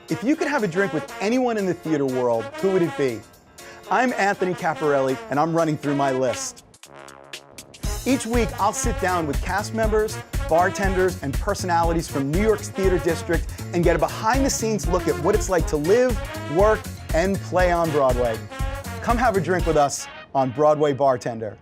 If you could have a drink with anyone in the theater world, who would it be? I'm Anthony Caporale, and I'm running through my list. Each week, I'll sit down with cast members, bartenders, and personalities from New York's theater district and get a behind-the-scenes look at what it's like to live, work, and play on Broadway. Come have a drink with us on Broadway Bartender.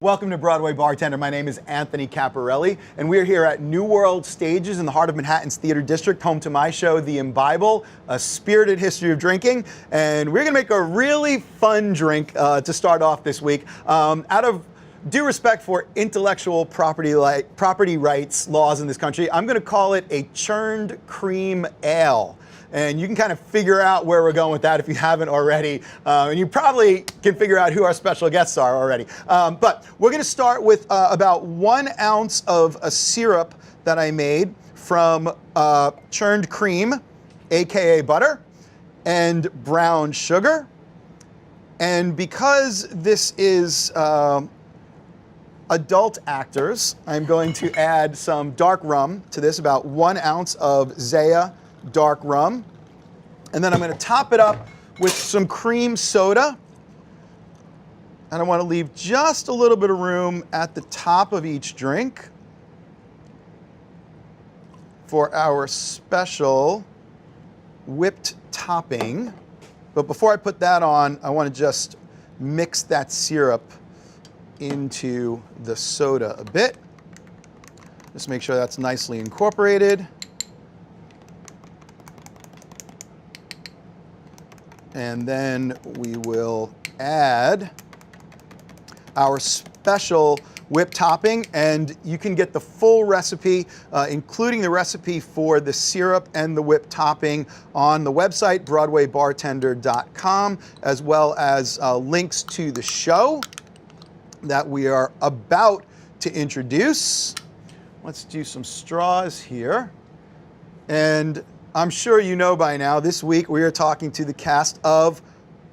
Welcome to Broadway Bartender. My name is Anthony Caporale, and we're here at New World Stages in the heart of Manhattan's theater district, home to my show, The Imbible, a spirited history of drinking. And we're gonna make a really fun drink to start off this week. Out of due respect for intellectual property rights laws in this country, I'm gonna call it a churned cream ale. And you can kind of figure out where we're going with that if you haven't already. And you probably can figure out who our special guests are already. But we're gonna start with about 1 ounce of a syrup that I made from churned cream, AKA butter, and brown sugar. And because this is adult actors, I'm going to add some dark rum to this, about 1 ounce of Zaya dark rum. And then I'm going to top it up with some cream soda. And I want to leave just a little bit of room at the top of each drink for our special whipped topping. But before I put that on, I want to just mix that syrup into the soda a bit. Just make sure that's nicely incorporated. And then we will add our special whipped topping, and you can get the full recipe, including the recipe for the syrup and the whipped topping, on the website, BroadwayBartender.com, as well as links to the show that we are about to introduce. Let's do some straws here. And I'm sure you know by now, this week we are talking to the cast of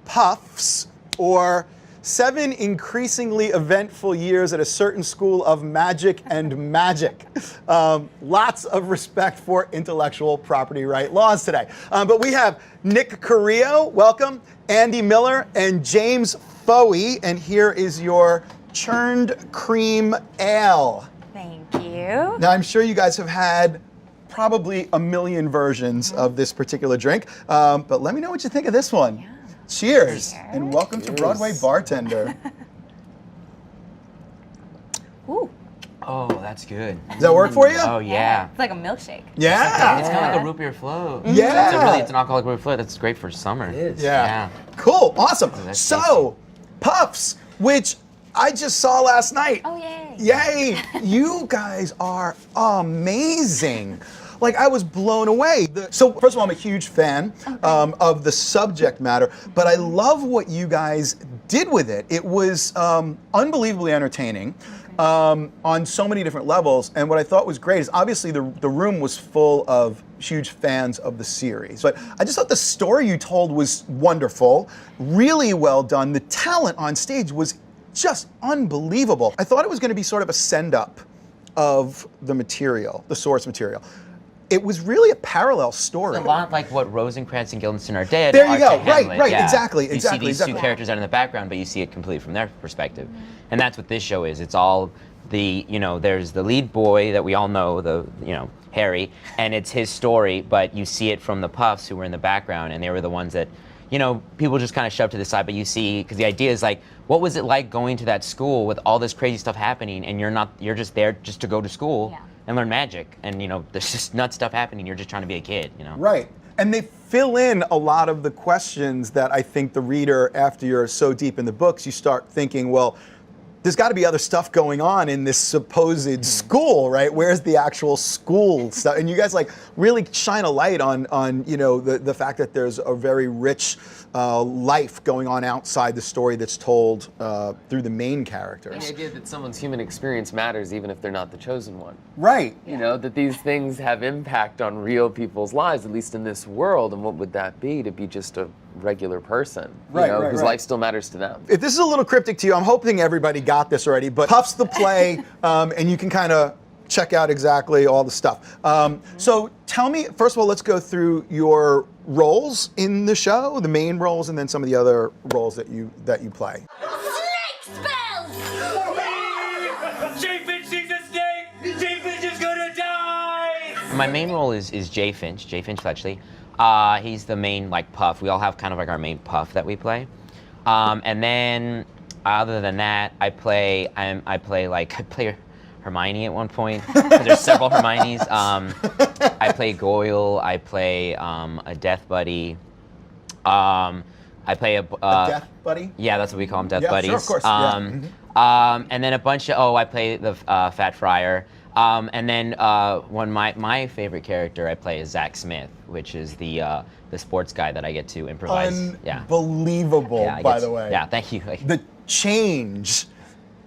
PUFFS, or 7 increasingly eventful years at a certain school of magic and magic. Lots of respect for intellectual property right laws today. But we have Nick Carrillo, welcome, Andy Miller, and James Foey, and here is your churned cream ale. Thank you. Now, I'm sure you guys have had probably a million versions of this particular drink, but let me know what you think of this one. Yeah. Cheers, Cheers. and welcome to Broadway Bartender. Ooh. Oh, that's good. Does that work for you? Oh, yeah. It's like a milkshake. Yeah. It's kind of like a root beer float. Yeah. It's an alcoholic root beer float. That's great for summer. It is. Yeah. Cool, awesome. That's So, PUFFS, which I just saw last night. Oh, yay. Yay! You guys are amazing. Like, I was blown away. So, first of all, I'm a huge fan of the subject matter, but I love what you guys did with it. It was unbelievably entertaining on so many different levels. And what I thought was great is, obviously, the room was full of huge fans of the series. But I just thought the story you told was wonderful, really well done. The talent on stage was just unbelievable. I thought it was going to be sort of a send-up of the material, the source material. It was really a parallel story. It's a lot like what Rosencrantz and Guildenstern are dead. There you go. to Hamlet. Right, Yeah. exactly, You see these two exactly. characters out in the background, but you see it completely from their perspective. And that's what this show is. It's all the, there's the lead boy that we all know, Harry, and it's his story, but you see it from the PUFFS, who were in the background, and they were the ones that, people just kind of shoved to the side, but you see, because the idea is like, what was it like going to that school with all this crazy stuff happening, and you're just there just to go to school and learn magic, and there's just nuts stuff happening, you're just trying to be a kid, Right. And they fill in a lot of the questions that I think the reader, after you're so deep in the books, you start thinking, well, there's got to be other stuff going on in this supposed school, right? Where's the actual school stuff? And you guys really shine a light on the fact that there's a very rich life going on outside the story that's told through the main characters. The idea that someone's human experience matters even if they're not the chosen one. Right. That these things have impact on real people's lives, at least in this world, and what would that be to be just a regular person, whose life still matters to them. If this is a little cryptic to you, I'm hoping everybody got this already, but PUFFS the play, and you can kind of check out exactly all the stuff. So tell me, first of all, let's go through your roles in the show, the main roles, and then some of the other roles that you play. Snake spells! Jay Finch sees a snake! Jay Finch is gonna die! My main role is Jay Finch Fletchley. He's the main like puff. We all have kind of like our main puff that we play. And then other than that, I play Hermione at one point. There's several Hermiones. I play Goyle. I play a death buddy. I play a Death buddy? Yeah, that's what we call them, death Yeah, buddies. sure, of course. And then a bunch of I play the Fat Friar. And then my favorite character I play is Zach Smith, which is the sports guy that I get to improvise. Unbelievable, Yeah, by the way. Yeah, thank you. The change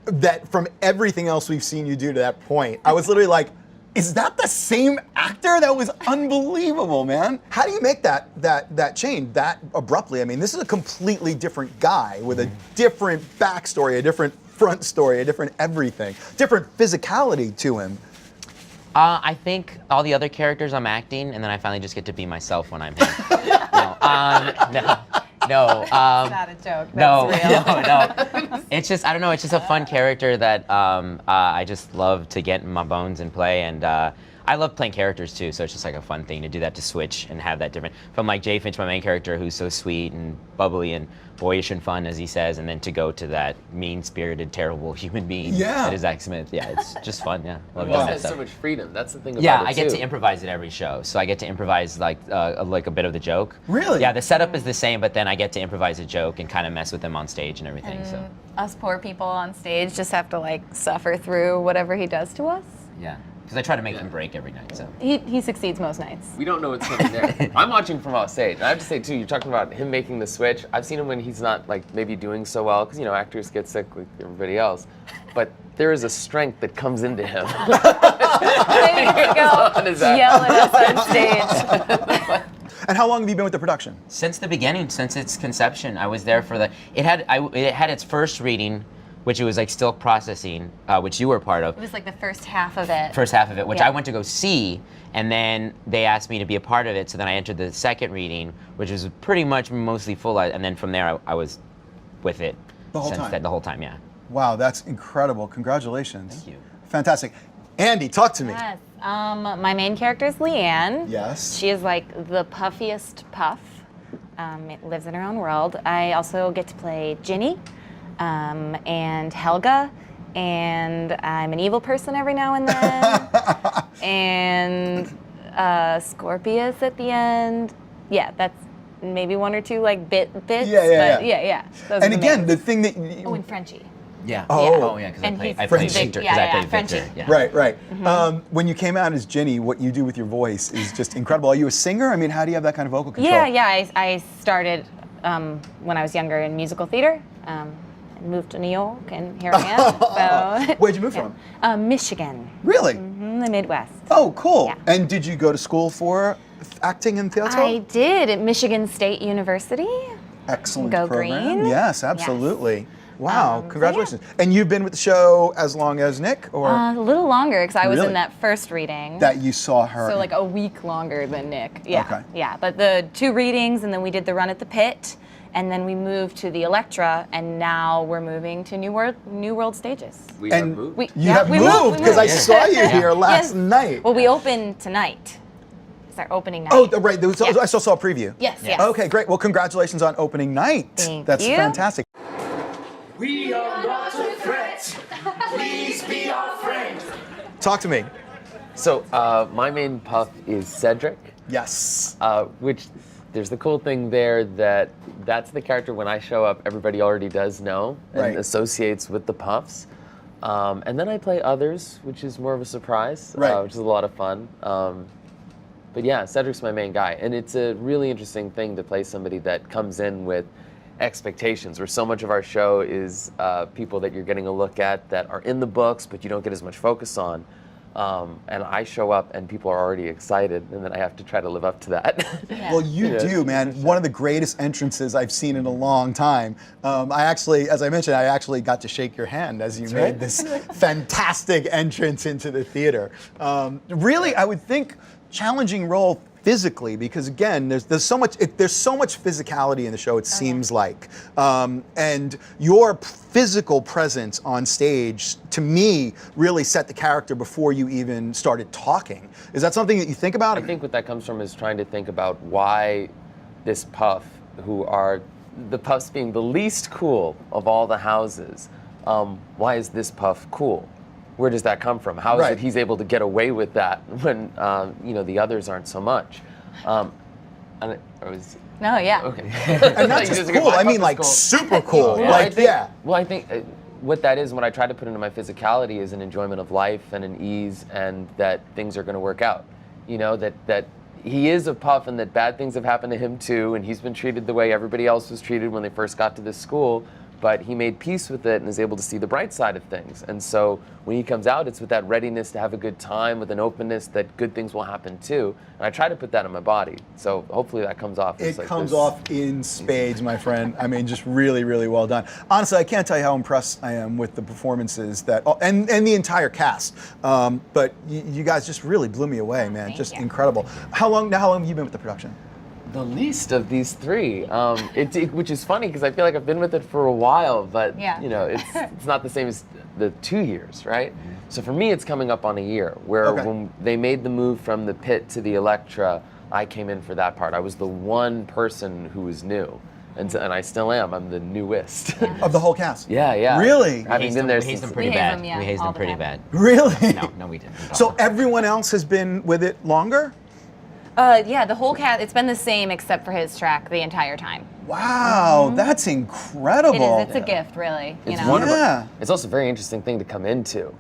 that from everything else we've seen you do to that point, I was literally like, is that the same actor? That was unbelievable, man. How do you make that change that abruptly? I mean, this is a completely different guy with a different backstory, a different front story, a different everything, different physicality to him. I think all the other characters I'm acting, and then I finally just get to be myself when I'm him. No. Not a joke. That's real. No. It's just, I don't know, it's just a fun character that I just love to get in my bones and play, and I love playing characters too, so it's just like a fun thing to do that, to switch and have that different, from like Jay Finch, my main character, who's so sweet and bubbly and boyish and fun, as he says, and then to go to that mean-spirited, terrible human being that is Zach Smith. Yeah, it's just fun, yeah. Love doing that has stuff. so much freedom. That's the thing about Yeah, it I get too. to improvise at every show, so I get to improvise like a bit of the joke. Really? Yeah, the setup is the same, but then I get to improvise a joke and kind of mess with them on stage and everything. So Us poor people on stage just have to like suffer through whatever he does to us. yeah, because I try to make them break every night. So He succeeds most nights. We don't know what's coming there. I'm watching from off stage. And I have to say too, you're talking about him making the switch. I've seen him when he's not like maybe doing so well, because actors get sick like everybody else. But there is a strength that comes into him. Ready to go yell at us on stage. And how long have you been with the production? since the beginning, since its conception, I was there for the. It had its first reading, which it was like still processing, which you were part of. It was like the first half of it. First half of it, which Yeah. I went to go see, and then they asked me to be a part of it. So then I entered the second reading, which was pretty much mostly full, and then from there I was with it The whole time? The whole time, yeah. Wow, that's incredible. Congratulations. Thank you. Fantastic. Andy, talk to me. Yes. My main character is Leanne. Yes. She is like the puffiest puff. It lives in her own world. I also get to play Ginny and Helga, and I'm an evil person every now and then, and Scorpius at the end. Yeah, that's maybe one or two like bits. Yeah. But yeah. Those And are the again, main. the thing that Oh, and Frenchie. Yeah. Oh. Yeah, because And I he's played French. Victor. Yeah, Because I yeah, played Frenchie. Victor. Yeah. Right. Mm-hmm. When you came out as Ginny, what you do with your voice is just incredible. Are you a singer? I mean, how do you have that kind of vocal control? Yeah. I started when I was younger in musical theater. Moved to New York, and here I am. So, Where'd you move from? Michigan, Really? in the Midwest. Oh, cool. Yeah. And did you go to school for acting and theater? I did at Michigan State University. Excellent Go program. Green. Yes, absolutely. Wow, so congratulations. And you've been with the show as long as Nick, or A little longer because I was Really? in that first reading. that you saw her? So in? like a week longer than Nick. Yeah. Okay. Yeah. But the 2 readings, and then we did the run at the Pit, and then we moved to the Electra, and now we're moving to New World stages. We have And moved. You have moved because I saw you here last Yes. night. Well, we open tonight. It's our opening night. Oh, right. Yeah. I still saw a preview. Yes. Okay, great. Well, congratulations on opening night. Thank That's you. fantastic. We are not a threat. Please be our friend. Talk to me. So my main puff is Cedric, Yes. which there's the cool thing there that's the character when I show up, everybody already does know and Right. associates with the puffs. And then I play others, which is more of a surprise, Right. which is a lot of fun. But yeah, Cedric's my main guy. And it's a really interesting thing to play somebody that comes in with expectations, where so much of our show is people that you're getting a look at that are in the books, but you don't get as much focus on. And I show up and people are already excited, and then I have to try to live up to that. Well, you do, man. One of the greatest entrances I've seen in a long time. I actually, as I mentioned, I actually got to shake your hand as you made this fantastic entrance into the theater. Really, I would think challenging role physically, because again, there's so much physicality in the show. It seems like, and your physical presence on stage, to me, really set the character before you even started talking. Is that something that you think about? I think what that comes from is trying to think about why this Puff, who are the Puffs being the least cool of all the houses, why is this Puff cool? Where does that come from? How is it he's able to get away with that when the others aren't so much? No, yeah. Okay. And not just cool. I mean, like cool. super cool. Well, Like, I think what that is, when I try to put into my physicality, is an enjoyment of life and an ease, and that things are going to work out. You know, that he is a Puff, and that bad things have happened to him too, and he's been treated the way everybody else was treated when they first got to this school. But he made peace with it and is able to see the bright side of things. And so when he comes out, it's with that readiness to have a good time, with an openness that good things will happen too. And I try to put that in my body. So hopefully that comes off. It comes off in spades, my friend. I mean, just really, really well done. Honestly, I can't tell you how impressed I am with the performances and the entire cast. But you guys just really blew me away, man. Just incredible. How long have you been with the production? The least of these three, which is funny because I feel like I've been with it for a while, but it's not the same as the 2 years, right? So for me, it's coming up on a year. Where when they made the move from the Pit to the Electra, I came in for that part. I was the one person who was new, and I still am. I'm the newest of the whole cast. Yeah. Really? Having been there, we hazed them pretty bad. We hazed them pretty bad. Really? No, we didn't. So everyone else has been with it longer? Yeah, the whole cast, it's been the same except for his track the entire time. Wow, that's incredible. It is, it's a gift, really. It's wonderful. Yeah. It's also a very interesting thing to come into,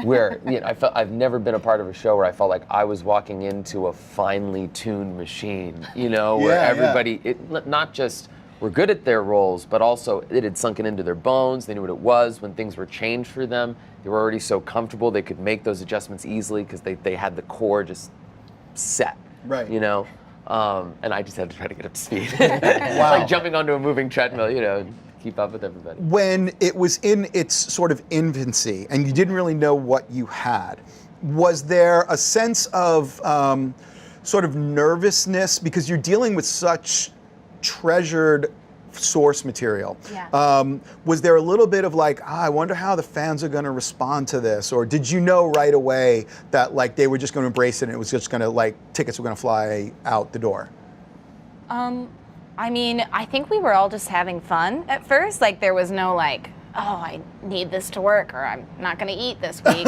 where I've never been a part of a show where I felt like I was walking into a finely tuned machine, where everybody, not just were good at their roles, but also it had sunken into their bones. They knew what it was. When things were changed for them, they were already so comfortable they could make those adjustments easily because they had the core just set. Right. And I just had to try to get up to speed. Wow. Like jumping onto a moving treadmill, and keep up with everybody. When it was in its sort of infancy and you didn't really know what you had, was there a sense of sort of nervousness because you're dealing with such treasured source material? Yeah. Was there a little bit of like, I wonder how the fans are going to respond to this? Or did you know right away that like they were just going to embrace it and it was just going to like tickets were going to fly out the door? I mean, I think we were all just having fun at first. Like there was no like, oh, I need this to work or I'm not going to eat this week,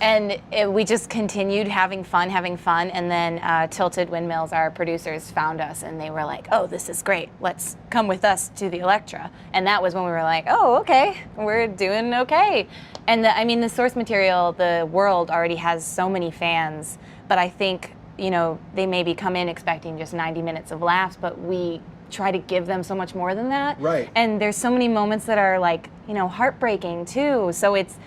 And we just continued having fun. And then Tilted Windmills, our producers, found us and they were like, oh, this is great. Let's come with us to the Electra. And that was when we were like, oh, okay, we're doing okay. And the source material, the world already has so many fans, but I think, they maybe come in expecting just 90 minutes of laughs, but we try to give them so much more than that. Right. And there's so many moments that are like, heartbreaking too. So it's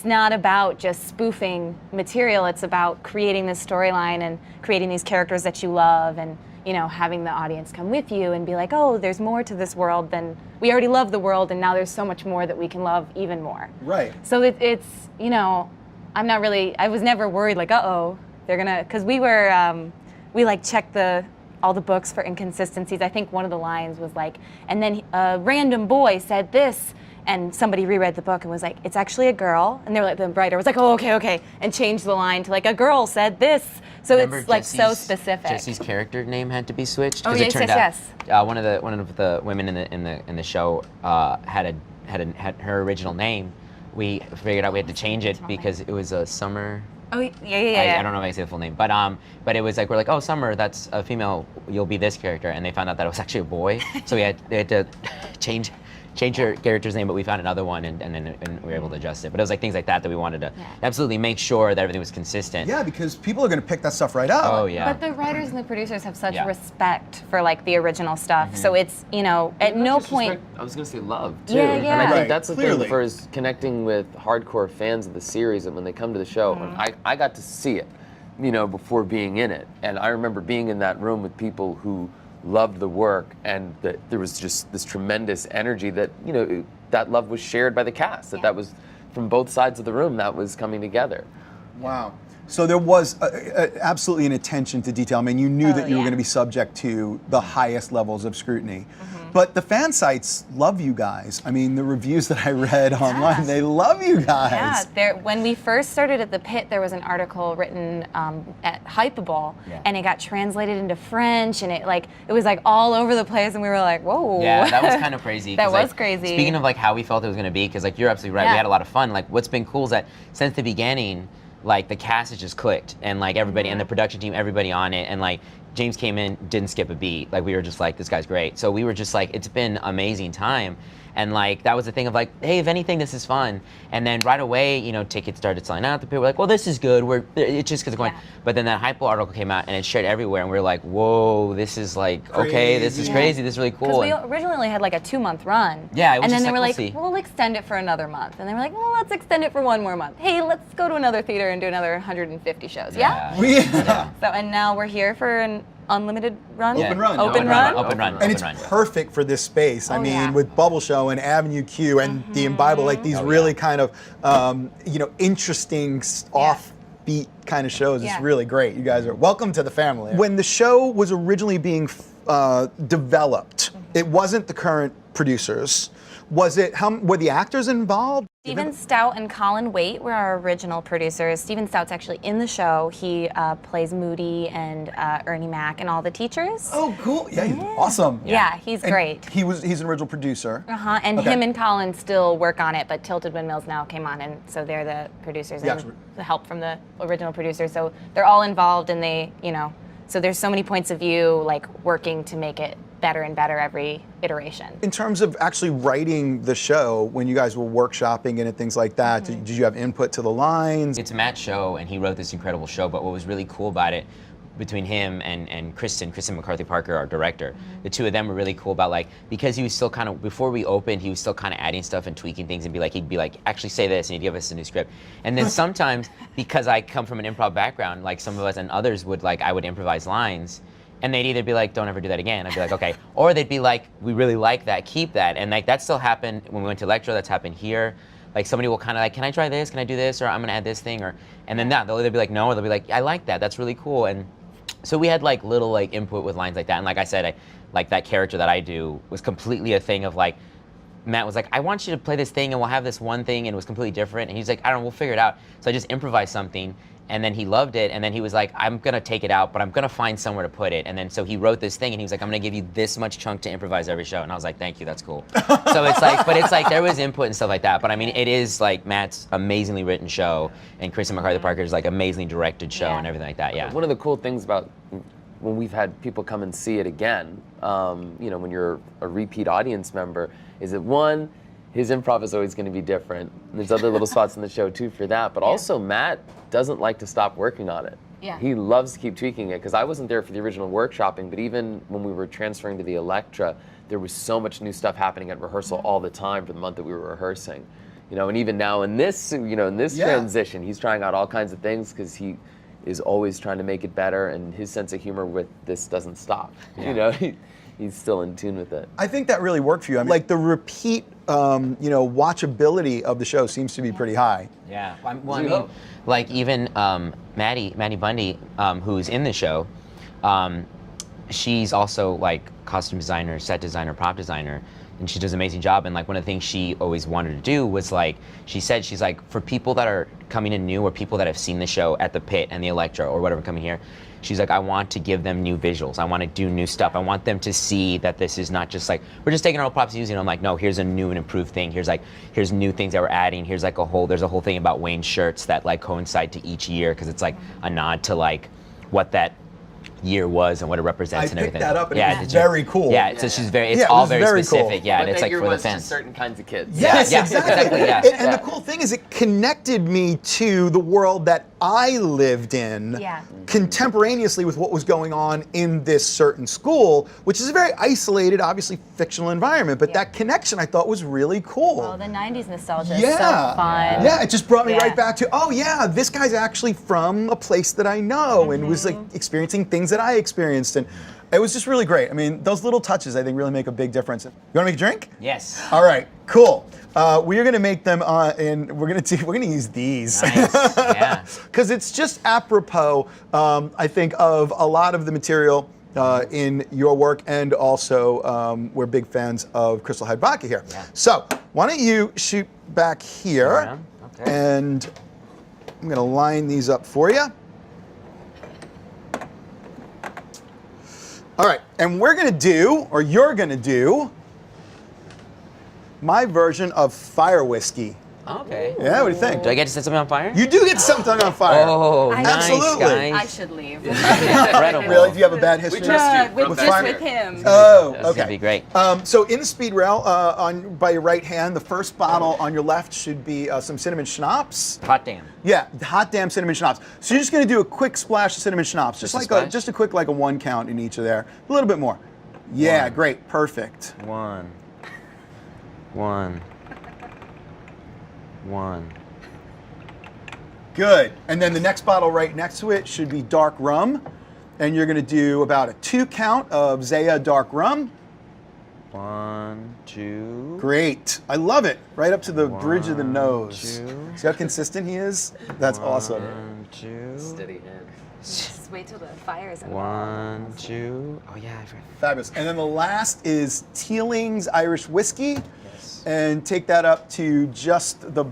not about just spoofing material. It's about creating this storyline and creating these characters that you love and, having the audience come with you and be like, oh, there's more to this world than we already love the world and now there's so much more that we can love even more. Right. So it's, I was never worried like, uh-oh, they're gonna, because we were, we like checked all the books for inconsistencies. I think one of the lines was like, and then a random boy said this, and somebody reread the book and was like, it's actually a girl. And they were like, the writer was like, oh, okay, and changed the line to like, a girl said this. So Remember it's like so specific. Jesse's character name had to be switched. Oh, It yes, turned yes, out, one of the women in the show had her original name. We figured out we had to change it because it was a Summer. Oh, yeah. I don't know if I say the full name, but it was like, we're like, oh, Summer, that's a female, you'll be this character, and they found out that it was actually a boy, so they had to change change your character's name, but we found another one, and we were able to adjust it. But it was like things like that we wanted to absolutely make sure that everything was consistent. Yeah, because people are going to pick that stuff right up. Oh yeah. But the writers and the producers have such respect for like the original stuff, so it's at no point. I was gonna say love too, Yeah, and yeah. I think Right, that's the clearly. thing for is connecting with hardcore fans of the series, and when they come to the show, and I got to see it, before being in it, and I remember being in that room with people who loved the work, and that there was just this tremendous energy that that love was shared by the cast, that was from both sides of the room that was coming together. Wow. So there was absolutely an attention to detail. I mean, you knew that you were going to be subject to the highest levels of scrutiny. But the fan sites love you guys. I mean, the reviews that I read online, they love you guys. Yeah, when we first started at the Pit, there was an article written at Hypable, and it got translated into French, and it was like all over the place, and we were like, whoa. Yeah, that was kind of crazy. That 'cause, was like, crazy. Speaking of like how we felt it was going to be, because like you're absolutely right, we had a lot of fun. Like what's been cool is that since the beginning, like the cast has just clicked, and like everybody and the production team, everybody on it, and like James came in, didn't skip a beat. Like we were just like, this guy's great. So we were just like, it's been amazing time. And like that was the thing of like, hey, if anything, this is fun. And then right away, tickets started selling out. The people were like, well, this is good. It's just because it's going. But then that Hypo article came out and it shared everywhere, and we were like, whoa, this is like okay, this is crazy. This is really cool. Because we originally had like a 2-month run. Yeah, it was and then just they were like, like, we'll see. we'll extend it for another month. And they were like, well, let's extend it for one more month. Hey, let's go to another theater and do another 150 shows. Yeah. So and now we're here for an unlimited run. Open run. Open run. Open run. And it's Open run. perfect for this space. I mean, with Bubble Show and Avenue Q and the Imbible, like these really kind of, interesting, offbeat kind of shows. It's really great. You guys are welcome to the family. When the show was originally being developed, it wasn't the current producers. Was it? Were the actors involved? Stephen Stout and Colin Waite were our original producers. Stephen Stout's actually in the show. He plays Moody and Ernie Mac and all the teachers. Oh, cool! Yeah, he's awesome. Yeah, he's great. He's an original producer. And him and Colin still work on it, but Tilted Windmills now came on, and so they're the producers and the help from the original producers. So they're all involved, and they, so there's so many points of view, like working to make it better and better every iteration. In terms of actually writing the show, when you guys were workshopping it and things like that, did you have input to the lines? It's Matt's show, and he wrote this incredible show, but what was really cool about it, between him and Kristen McCarthy Parker, our director, the two of them were really cool about like, because he was still kind of, before we opened, he was still kind of adding stuff and tweaking things, and he'd be like, actually say this, and he'd give us a new script. And then sometimes, because I come from an improv background, like some of us and others would I would improvise lines, and they'd either be like, don't ever do that again. I'd be like, okay. Or they'd be like, we really like that, keep that. And like that still happened when we went to Electro, that's happened here. Like somebody will kind of like, can I try this? Can I do this? Or I'm gonna add this thing. And then they'll either be like, no, or they'll be like, I like that, that's really cool. And so we had like little like input with lines like that. And like I said, like that character that I do was completely a thing of like, Matt was like, I want you to play this thing and we'll have this one thing, and it was completely different. And he's like, I don't know, we'll figure it out. So I just improvised something, and then he loved it, and then he was like, I'm gonna take it out, but I'm gonna find somewhere to put it. And then so he wrote this thing, and he was like, I'm gonna give you this much chunk to improvise every show. And I was like, thank you, that's cool. So it's like, but it's like there was input and stuff like that. But I mean, it is like Matt's amazingly written show, and Kristen McCarthy Parker's like amazingly directed show and everything like that. Yeah. One of the cool things about when we've had people come and see it again, when you're a repeat audience member, is that one, his improv is always going to be different. And there's other little spots in the show too for that. But also Matt doesn't like to stop working on it. Yeah. He loves to keep tweaking it, because I wasn't there for the original workshopping, but even when we were transferring to the Electra, there was so much new stuff happening at rehearsal all the time for the month that we were rehearsing. And even now in this, transition, he's trying out all kinds of things, because he is always trying to make it better, and his sense of humor with this doesn't stop. He's still in tune with it. I think that really worked for you. I mean, like the repeat, watchability of the show seems to be pretty high. Yeah. Well, I mean, like even Maddie Bundy, who's in the show, she's also like costume designer, set designer, prop designer, and she does an amazing job. And like one of the things she always wanted to do was like, she's like, for people that are coming in new, or people that have seen the show at the Pit and the Electro or whatever coming here, she's like, I want to give them new visuals. I want to do new stuff. I want them to see that this is not just like, we're just taking our old props and using them. I'm like, no, here's a new and improved thing. Here's new things that we're adding. There's a whole thing about Wayne's shirts that like coincide to each year, because it's like a nod to like what that year was and what it represents and I picked everything. that up and yeah, it was did you? very cool. Yeah, so she's very. It's Yeah, it all was very very cool. specific. Yeah, What and it's that like year for the was to fans. certain kinds of kids. Yes, Yeah, exactly. yeah. And the cool thing is it connected me to the world that I lived in Yeah. contemporaneously with what was going on in this certain school, which is a very isolated, obviously fictional environment, but that connection I thought was really cool. Oh, the 90s nostalgia is Yeah. so fun. Yeah, it just brought me Yeah. right back to, oh yeah, this guy's actually from a place that I know and was like experiencing things that I experienced, and it was just really great. I mean, those little touches I think really make a big difference. You want to make a drink? Yes. All right, cool. We are gonna make them, and we're gonna use these. Nice. Yeah. Because it's just apropos, I think, of a lot of the material in your work, and also we're big fans of Crystal Hyde Vodka here. Yeah. So why don't you shoot back here, Around? Okay. and I'm gonna line these up for you. All right, and we're gonna do, or you're gonna do, my version of fire whiskey. Okay. Yeah, what do you think? Do I get to set something on fire? You do get something on fire. Oh, nice, Absolutely. I guys. should leave. Incredible. Really? Do you have a bad history? We trust you. with, From just fire? with him. Oh, This okay. would be great. So in the speed rail, by your right hand, the first bottle on your left should be some cinnamon schnapps. Hot damn. Yeah, hot damn cinnamon schnapps. So you're just gonna do a quick splash of cinnamon schnapps, just Just a like splash? just a quick like a 1 count in each of there. A little bit more. Yeah, One. great, perfect. One. Good. And then the next bottle right next to it should be dark rum. And you're going to do about a 2 count of Zaya dark rum. 1, 2. Great. I love it. Right up to the bridge of the nose. 2. See how consistent he is? That's awesome. 1, 2. Steady hand. Just wait till the fire's involved. 1, 2. Oh yeah, I forgot. Fabulous. And then the last is Teeling's Irish Whiskey. Yes. And take that up to just the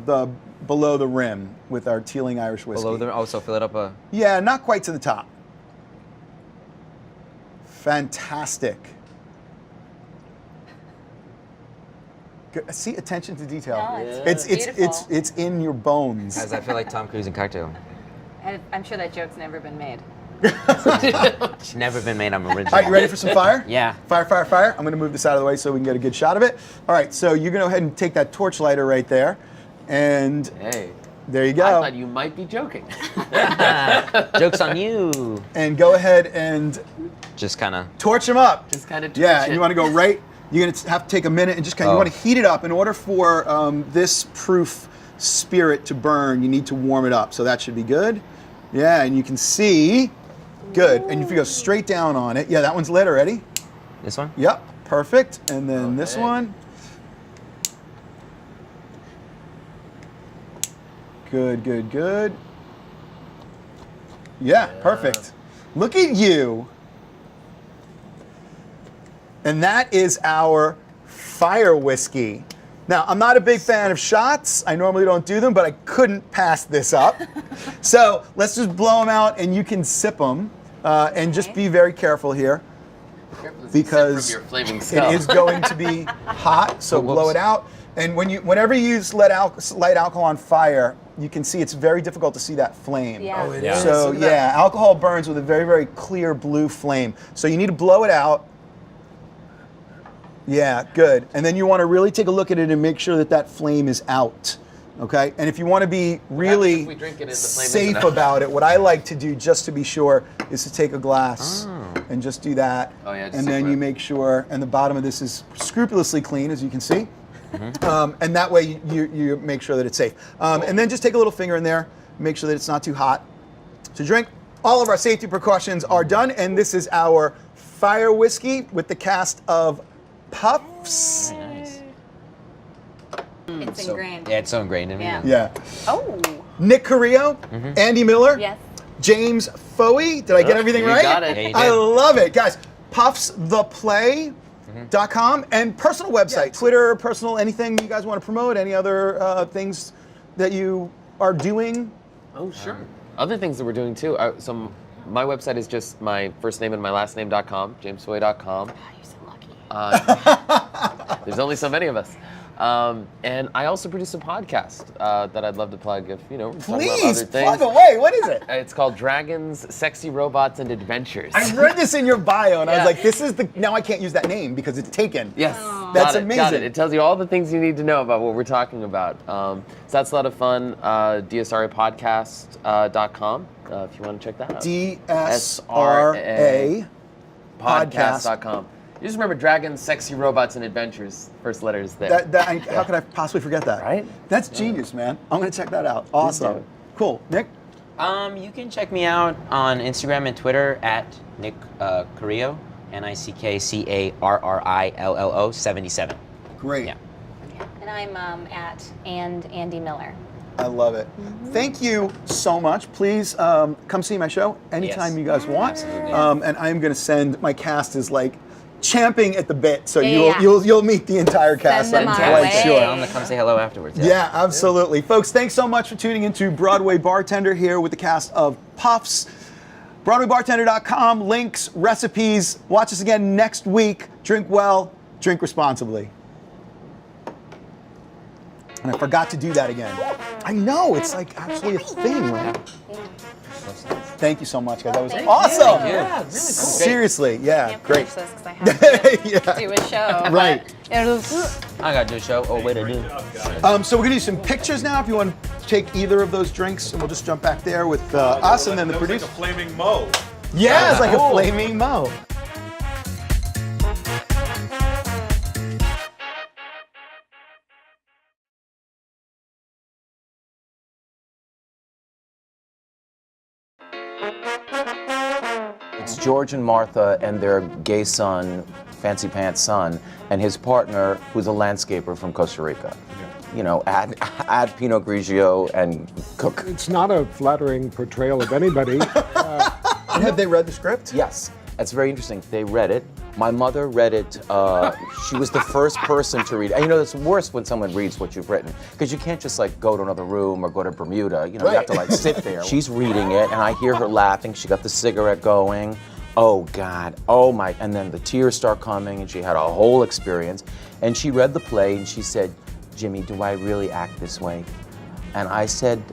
below the rim with our Teeling Irish Whiskey. Below the. Oh, so fill it up a. Yeah, not quite to the top. Fantastic. Good. See, attention to detail. No, it's beautiful. It's in your bones. As I feel like Tom Cruise in Cocktail. I'm sure that joke's never been made. It's never been made. I'm original. All right, you ready for some fire? Yeah. Fire, fire, fire. I'm going to move this out of the way so we can get a good shot of it. All right, so you're going to go ahead and take that torch lighter right there. And Hey. there you I go. thought you might be joking. Joke's on you. And go ahead and Just kind of. torch them up. Just kind of Yeah, and you want to go right. You're going to have to take a minute and just kind of, you Oh. want to heat it up. In order for this proof spirit to burn, you need to warm it up. So that should be good. Yeah, and you can see. Good. And if you go straight down on it, yeah, that one's lit already. This one? Yep, perfect. And then this Okay. one. Good, good, good. Yeah, perfect. Look at you. And that is our fire whiskey. Now, I'm not a big fan of shots. I normally don't do them, but I couldn't pass this up. So let's just blow them out and you can sip them. And just be very careful here Careful as you sip because from your flaming it skull. is going to be hot, so Oh, whoops. blow it out. And whenever you use light alcohol on fire, you can see it's very difficult to see that flame. Yeah. Oh, it Yeah. So Look at that. yeah, alcohol burns with a very, very clear blue flame. So you need to blow it out. Yeah, good. And then you want to really take a look at it and make sure that that flame is out. Okay? And if you want to be really if we drink it and the flame safe isn't out? about it, what I like to do just to be sure is to take a glass and just do that. Oh, yeah, just and take then one. you make sure, and the bottom of this is scrupulously clean, as you can see. And that way you make sure that it's safe. And then just take a little finger in there, make sure that it's not too hot to drink. All of our safety precautions are done, and this is our fire whiskey with the cast of PUFFS. Nice. It's ingrained. Yeah, it's so ingrained in me. Yeah. Yeah. Oh, Nick Carrillo, Andy Miller, yes. James Foey. Did I get everything you right? got it. Yeah, you I did. love it. Guys, puffstheplay.com and personal website, Twitter, personal, anything you guys want to promote, any other things that you are doing? Oh, sure. Other things that we're doing too. So my website is just my first name and my last name.com, jamesfoy.com. You're so lucky. There's only so many of us. And I also produce a podcast that I'd love to plug if, we're talking about Please, other things. plug away. What is it? It's called Dragons, Sexy Robots, and Adventures. I read this in your bio, and I was Yeah. like, this is now I can't use that name because it's taken. Yes. That's Got it. amazing. It tells you all the things you need to know about what we're talking about. So that's a lot of fun. DSRApodcast.com if you want to check that out. DSRA Podcast.com. You just remember Dragons, Sexy Robots, and Adventures. First letters there. How could I possibly forget that? Right? That's genius, man. I'm going to check that out. Awesome. do. Cool. Nick? You can check me out on Instagram and Twitter at Nick Carillo, NickCarillo 77. Great. Yeah. And I'm at Andy Miller. I love it. Thank you so much. Please come see my show anytime Yes. you guys want. Absolutely. And I'm going to send, my cast is like champing at the bit, so Yeah. you'll meet the entire cast. Send them I'm our quite way. sure. Tell them to come say hello afterwards. Yeah, absolutely. Folks, thanks so much for tuning into Broadway Bartender here with the cast of PUFFS. BroadwayBartender.com, links, recipes. Watch us again next week. Drink well, drink responsibly. And I forgot to do that again. I know, it's like actually a thing, right? Thank you so much, guys. That was awesome. Thank you. Yeah, really cool. Seriously, yeah, Can't great. finish this because I have to Yeah. do a show. Right. But it'll, I got to do a show. Oh, wait, I do. So we're gonna do some pictures now. If you want to take either of those drinks, and we'll just jump back there with us and then the That was producer. like a flaming Mo. Yeah, it's like a flaming Mo. It's George and Martha and their gay son, Fancy Pants son, and his partner, who's a landscaper from Costa Rica. You know, add Pinot Grigio and cook. It's not a flattering portrayal of anybody. Have they read the script? Yes, that's very interesting. They read it. My mother read it. She was the first person to read it. And you know, it's worse when someone reads what you've written, because you can't just like go to another room or go to Bermuda. You know, you have to like sit there. She's reading it, and I hear her laughing. She got the cigarette going. Oh God, oh my. And then the tears start coming, and she had a whole experience. And she read the play, and she said, Jimmy, do I really act this way? And I said,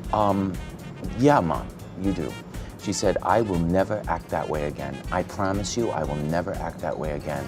yeah, Mom, you do. She said, I will never act that way again. I promise you, I will never act that way again.